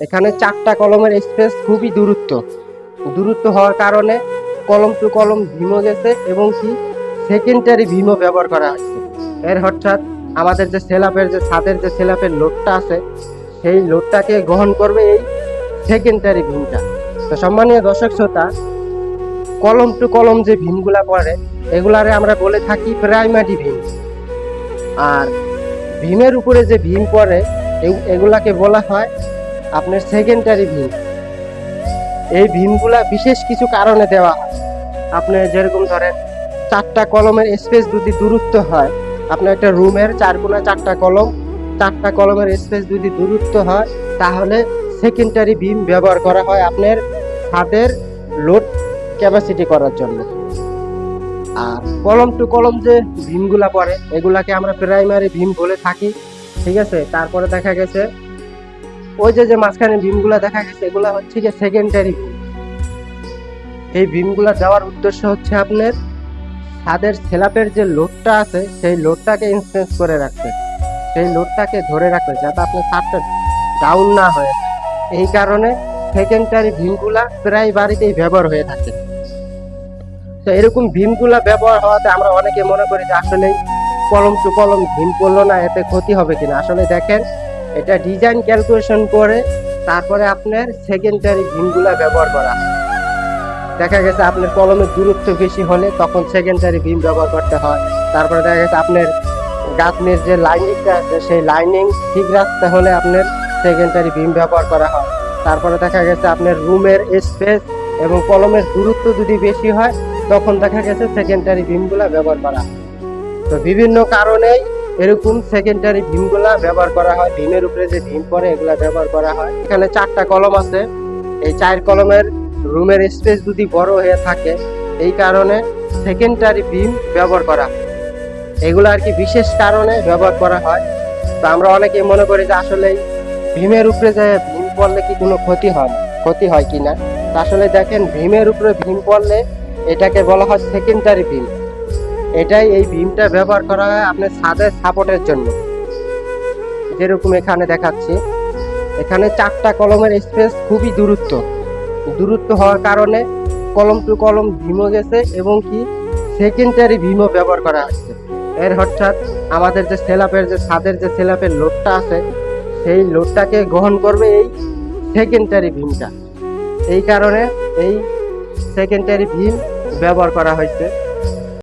এখানে 4টা কলমের স্পেস খুবই দূরত্ব হওয়ার কারণে কলম টু কলম ভীমও গেছে এবং কি সেকেন্ডারি ভীমও ব্যবহার করা হয়েছে। এর অর্থাৎ আমাদের যে সেলাপের যে ছাদের যে সেলাপের লোডটা আছে সেই লোডটাকে গ্রহণ করবে এই সেকেন্ডারি ভীমটা। তো সম্মানীয় দর্শক শ্রোতা, কলম টু কলম যে ভীমগুলা পড়ে এগুলারে আমরা বলে থাকি প্রাইমারি ভীম। আর ভীমের উপরে যে ভীম পড়ে এগুলাকে বলা হয় আপনার সেকেন্ডারি ভীম। এই ভীমগুলা বিশেষ কিছু কারণে দেওয়া হয়। আপনার যেরকম ধরেন 4টা কলমের স্পেস যদি দূরত্ব হয়, আপনার একটা রুমের 4 কোণা 4টা কলম, 4টা কলমের স্পেস যদি দূরত্ব হয় তাহলে সেকেন্ডারি ভীম ব্যবহার করা হয় আপনার ছাদের লোড ক্যাপাসিটি করার জন্য। আর কলম টু কলম যে ভীমগুলা পড়ে এগুলাকে আমরা প্রাইমারি ভীম বলে থাকি, ঠিক আছে। তারপরে দেখা গেছে ওই যে মাঝখানে ভীমগুলা দেখা গেছে এগুলা হচ্ছে কি সেকেন্ডারি ভীম। এই ভীমগুলা দেওয়ার উদ্দেশ্য হচ্ছে আপনার ছাদের স্ল্যাবের যে লোডটা আছে সেই লোডটাকে ইনফ্লুয়েন্স করে রাখবে, সেই লোডটাকে ধরে রাখবে যাতে আপনার ছাদটা ডাউন না হয়ে যায়। এই কারণে সেকেন্ডারি ভীমগুলা প্রায় বাড়িতেই ব্যবহার হয়ে থাকে। তো এরকম ভীমগুলা ব্যবহার হওয়াতে আমরা অনেকে মনে করি যে আসলে কলম টু কলম ভীম পড়লো না, এতে ক্ষতি হবে কিনা। আসলে দেখেন, এটা ডিজাইন ক্যালকুলেশন করে তারপরে আপনার সেকেন্ডারি ভীমগুলা ব্যবহার করা। দেখা গেছে আপনার কলমের দূরত্ব বেশি হলে তখন সেকেন্ডারি ভীম ব্যবহার করতে হয়। তারপরে দেখা গেছে আপনার গাঁথনির যে লাইনিংটা আছে সেই লাইনিং ঠিক রাখতে হলে আপনার সেকেন্ডারি ভীম ব্যবহার করা হয়। তারপরে দেখা গেছে আপনার রুমের স্পেস এবং কলমের দূরত্ব যদি বেশি হয় তখন দেখা গেছে সেকেন্ডারি ভীমগুলা ব্যবহার করা হয়। তো বিভিন্ন কারণেই এরকম সেকেন্ডারি ভীমগুলা ব্যবহার করা হয়। ভীমের উপরে যে ভীম পড়ে এগুলা ব্যবহার করা হয়। এখানে 4টা কলম আছে, এই 4 কলমের রুমের স্পেস যদি বড় হয়ে থাকে এই কারণে সেকেন্ডারি ভীম ব্যবহার করা হয়। এগুলো আর কি বিশেষ কারণে ব্যবহার করা হয়। তো আমরা অনেকে মনে করি যে আসলে ভীমের উপরে যে ভীম পড়লে কি কোনো ক্ষতি হয় কিনা। আসলে দেখেন, ভীমের উপরে ভীম পড়লে এটাকে বলা হয় সেকেন্ডারি ভীম। এই ভীমটা ব্যবহার করা হয় আপনার ছাদের সাপোর্টের জন্য। যেরকম এখানে দেখাচ্ছি, এখানে 4টা কলমের স্পেস খুবই দূরত্ব হওয়ার কারণে কলম টু কলম ভীমও গেছে এবং কি সেকেন্ডারি ভীমও ব্যবহার করা হচ্ছে। এর অর্থাৎ আমাদের যে সেলাপের যে ছাদের যে সেলাপের লোডটা আছে সেই লোডটাকে গ্রহণ করবে এই সেকেন্ডারি ভীমটা। এই কারণে এই সেকেন্ডারি ভীম ব্যবহার করা হয়েছে।